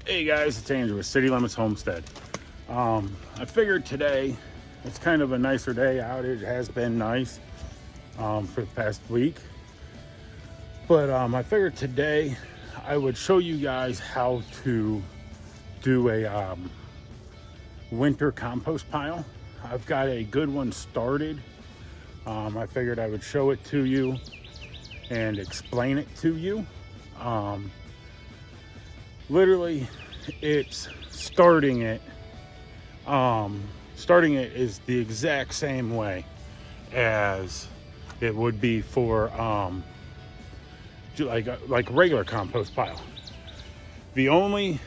Hey guys, it's Andrew with City Limits Homestead. I figured today it's kind of a nicer day out. It has been nice for the past week, but I figured today I would show you guys how to do a winter compost pile. I've got a good one started. I figured I would show it to you and explain it to you. Literally, it's starting it is the exact same way as it would be for like a regular compost pile. The only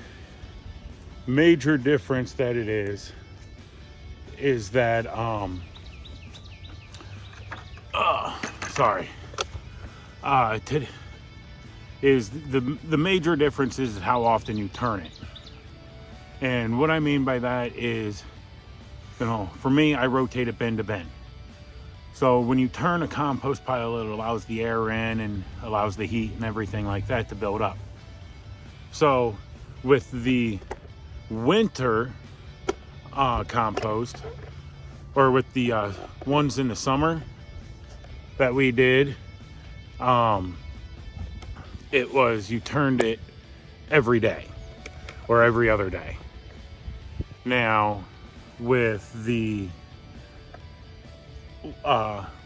major difference that it is that the major difference is how often you turn it. And what I mean by that is, for me, I rotate it bin to bin. So when you turn a compost pile, it allows the air in and allows the heat and everything like that to build up. So with the winter compost, or with the ones in the summer that we did, it was you turned it every day or every other day. Now with the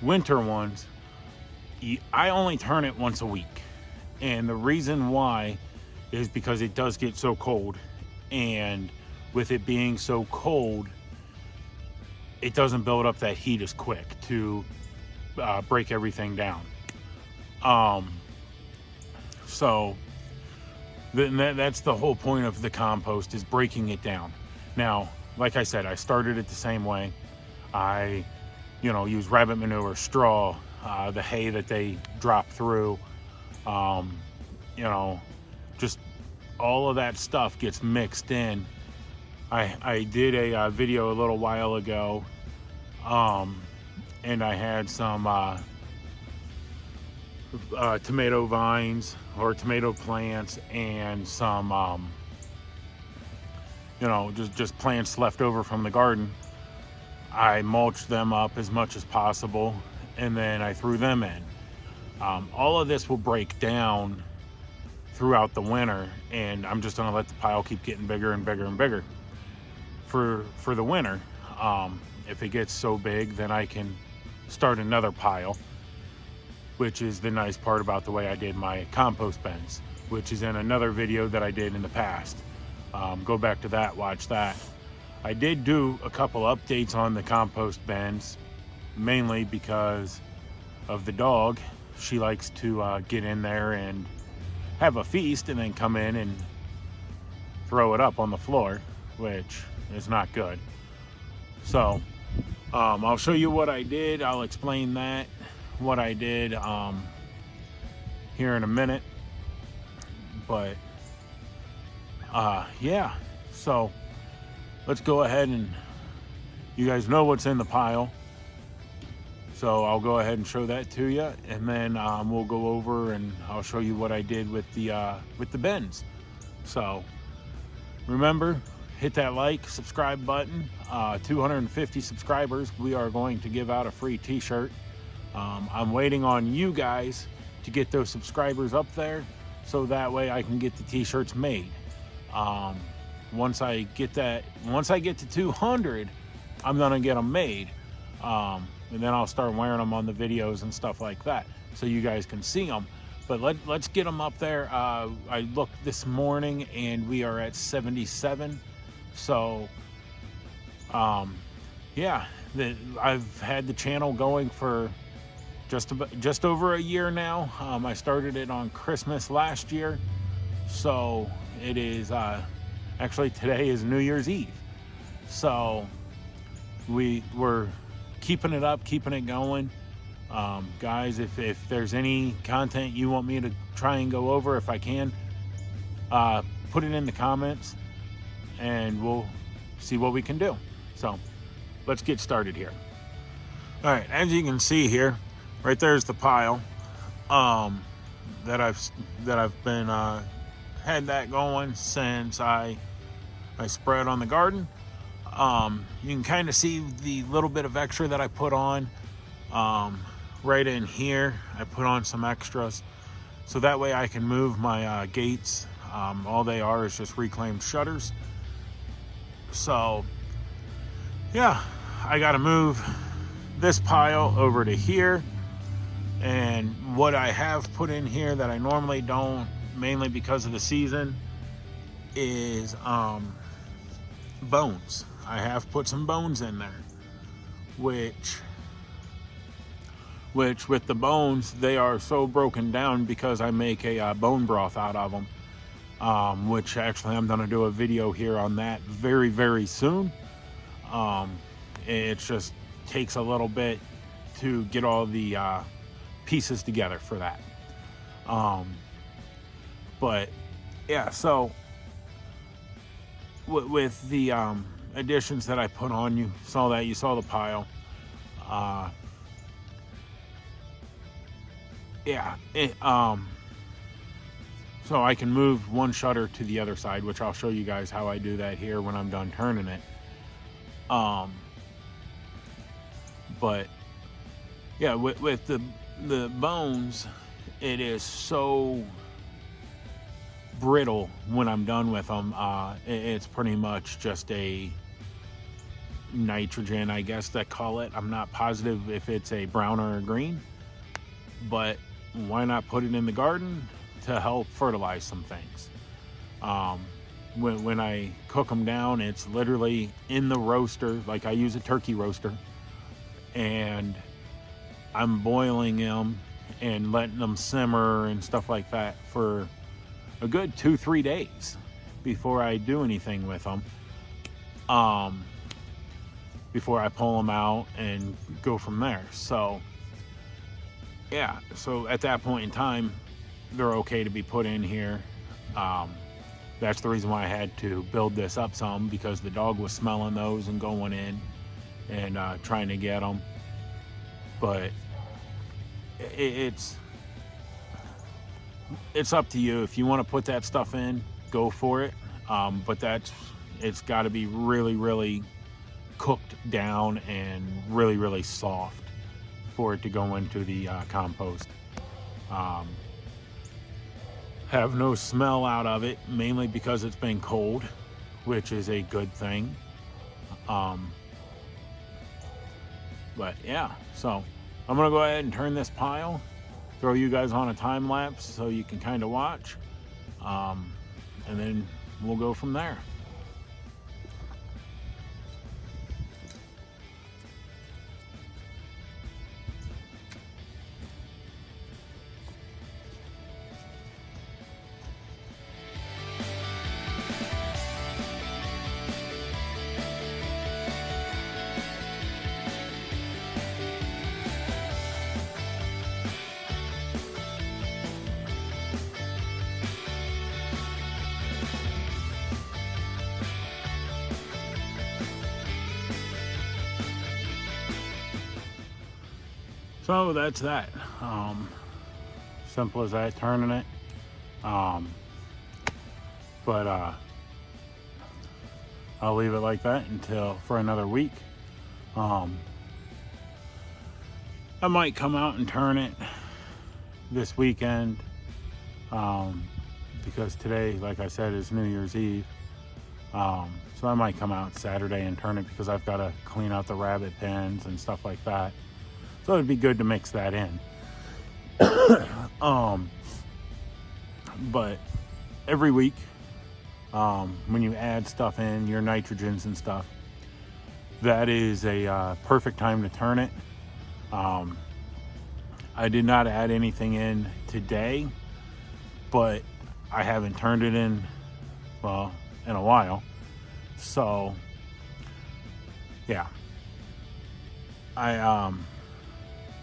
winter ones, I only turn it once a week, and the reason why is because it does get so cold, and with it being so cold, it doesn't build up that heat as quick to break everything down. So that's the whole point of the compost, is breaking it down. Now, like I said, I started it the same way. I, use rabbit manure, straw, the hay that they drop through, just all of that stuff gets mixed in. I did a video a little while ago, and I had some tomato vines or tomato plants and some just plants left over from the garden. I mulched them up as much as possible, and then I threw them in. All of this will break down throughout the winter, and I'm just going to let the pile keep getting bigger and bigger and bigger for the winter. If it gets so big, then I can start another pile, which is the nice part about the way I did my compost bins, which is in another video that I did in the past. Go back to that, watch that. I did do a couple updates on the compost bins, mainly because of the dog. She likes to get in there and have a feast and then come in and throw it up on the floor, which is not good. So I'll show you what I did. I'll explain what I did here in a minute. But yeah, so let's go ahead, and you guys know what's in the pile, so I'll go ahead and show that to you, and then we'll go over and I'll show you what I did with the bins. So remember, hit that like, subscribe button. 250 subscribers, we are going to give out a free t-shirt. I'm waiting on you guys to get those subscribers up there, so that way I can get the t-shirts made. Once I get to 200, I'm gonna get them made, and then I'll start wearing them on the videos and stuff like that, so you guys can see them. But let's get them up there. I looked this morning and we are at 77. So yeah, I've had the channel going for just over a year now. I started it on Christmas last year, so it is actually, today is New Year's Eve. So we're keeping it up, keeping it going. Guys, if there's any content you want me to try and go over, if I can, put it in the comments and we'll see what we can do. So let's get started here. All right, as you can see here, right there's the pile that I've been had that going since I spread on the garden. You can kind of see the little bit of extra that I put on right in here. I put on some extras so that way I can move my gates. All they are is just reclaimed shutters. So yeah, I got to move this pile over to here. And what I have put in here that I normally don't, mainly because of the season, is bones. I have put some bones in there, which with the bones, they are so broken down because I make a bone broth out of them, which actually I'm going to do a video here on that very, very soon. It just takes a little bit to get all the pieces together for that. But yeah, so with the additions that I put on, you saw the pile. So I can move one shutter to the other side, which I'll show you guys how I do that here when I'm done turning it. But yeah, with the bones, it is so brittle when I'm done with them. It's pretty much just a nitrogen, I guess they call it. I'm not positive if it's a brown or a green, but why not put it in the garden to help fertilize some things? When I cook them down, it's literally in the roaster. Like, I use a turkey roaster, and I'm boiling them and letting them simmer and stuff like that for a good 2-3 days before I do anything with them. Before I pull them out and go from there. So yeah, so at that point in time, they're okay to be put in here. That's the reason why I had to build this up some, because the dog was smelling those and going in and trying to get them. But it's up to you. If you want to put that stuff in, go for it. But it's got to be really, really cooked down and really, really soft for it to go into the compost. Have no smell out of it, mainly because it's been cold, which is a good thing. But yeah, so I'm gonna go ahead and turn this pile, throw you guys on a time lapse so you can kind of watch, and then we'll go from there. So that's that. Simple as that, turning it. But I'll leave it like that for another week. I might come out and turn it this weekend, because today, like I said, is New Year's Eve. So I might come out Saturday and turn it, because I've got to clean out the rabbit pens and stuff like that. So it'd be good to mix that in. But every week, when you add stuff in, your nitrogens and stuff, that is a perfect time to turn it. I did not add anything in today, but I haven't turned it in, well, in a while. So yeah,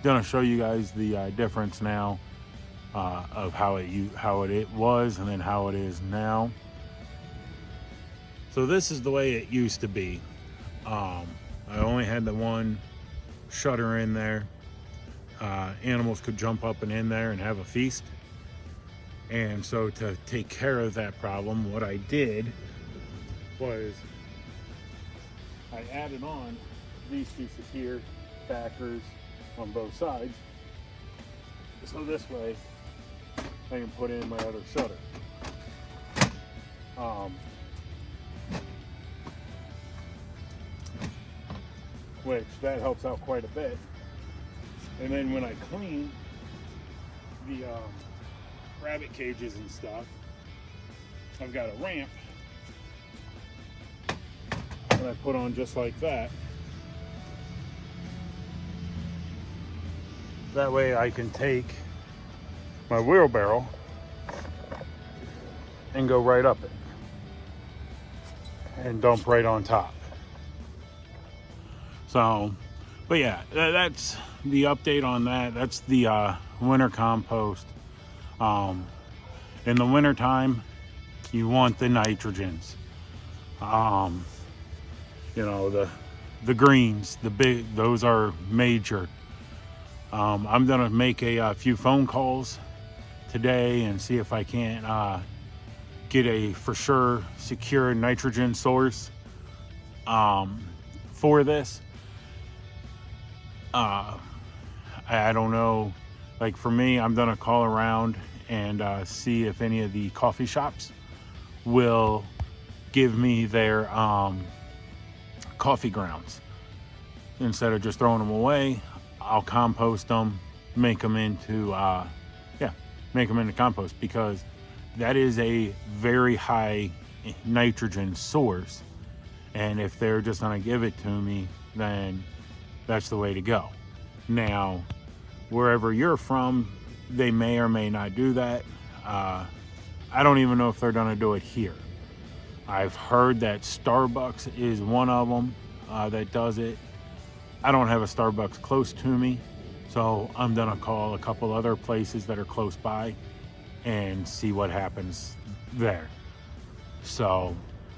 gonna show you guys the difference now, of how it was and then how it is now. So this is the way it used to be. I only had the one shutter in there. Animals could jump up and in there and have a feast. And so to take care of that problem, what I did was I added on these pieces here, backers on both sides. So this way I can put in my other shutter. Which that helps out quite a bit. And then when I clean the rabbit cages and stuff, I've got a ramp that I put on just like that. That way I can take my wheelbarrow and go right up it and dump right on top. So, but yeah, that's the update on that. That's the winter compost. In the winter time, you want the nitrogens. You know, the greens, the big, those are major. I'm gonna make a few phone calls today and see if I can't get a for sure secure nitrogen source for this. I don't know, like for me, I'm gonna call around and see if any of the coffee shops will give me their coffee grounds. Instead of just throwing them away, I'll compost them, make them into compost, because that is a very high nitrogen source. And if they're just gonna give it to me, then that's the way to go. Now, wherever you're from, they may or may not do that. I don't even know if they're gonna do it here. I've heard that Starbucks is one of them that does it. I don't have a Starbucks close to me, so I'm gonna call a couple other places that are close by and see what happens there. So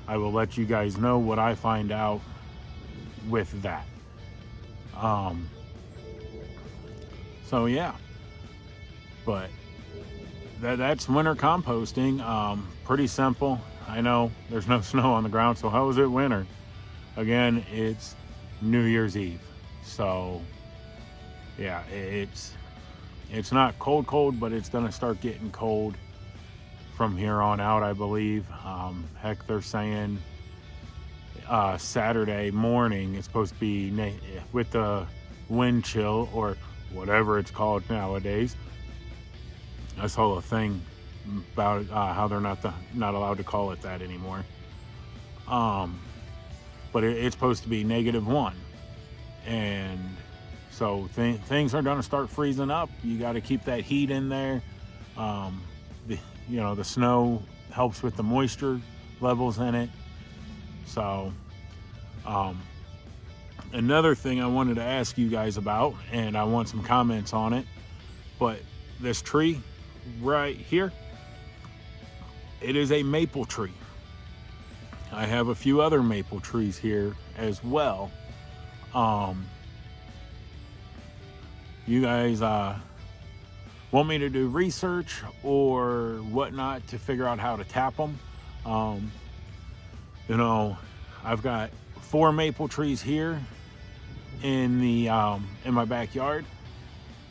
I will let you guys know what I find out with that. So yeah, but that's winter composting. Pretty simple. I know there's no snow on the ground, so how is it winter? Again, it's New Year's Eve, so yeah, it's not cold, but it's gonna start getting cold from here on out, I believe. Heck, they're saying Saturday morning it's supposed to be with the wind chill, or whatever it's called nowadays. I saw a thing about how they're not allowed to call it that anymore. But it's supposed to be -1, and so things are going to start freezing up. You got to keep that heat in there. The snow helps with the moisture levels in it. So another thing I wanted to ask you guys about, and I want some comments on it, but this tree right here, it is a maple tree. I have a few other maple trees here as well. You guys want me to do research or whatnot to figure out how to tap them? I've got 4 maple trees here in my backyard.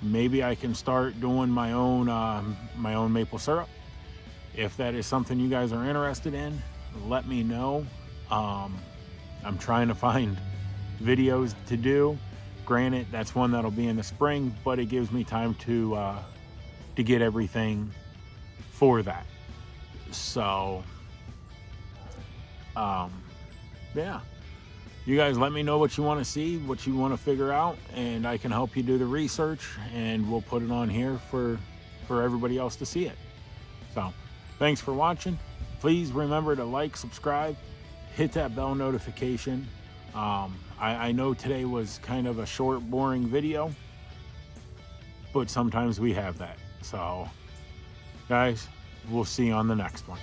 Maybe I can start doing my own maple syrup. If that is something you guys are interested in, let me know. I'm trying to find videos to do. Granted, that's one that'll be in the spring, but it gives me time to get everything for that. So, yeah. You guys let me know what you want to see, what you want to figure out, and I can help you do the research, and we'll put it on here for everybody else to see it. So, thanks for watching. Please remember to like, subscribe, hit that bell notification. I know today was kind of a short, boring video, but sometimes we have that. So, guys, we'll see you on the next one.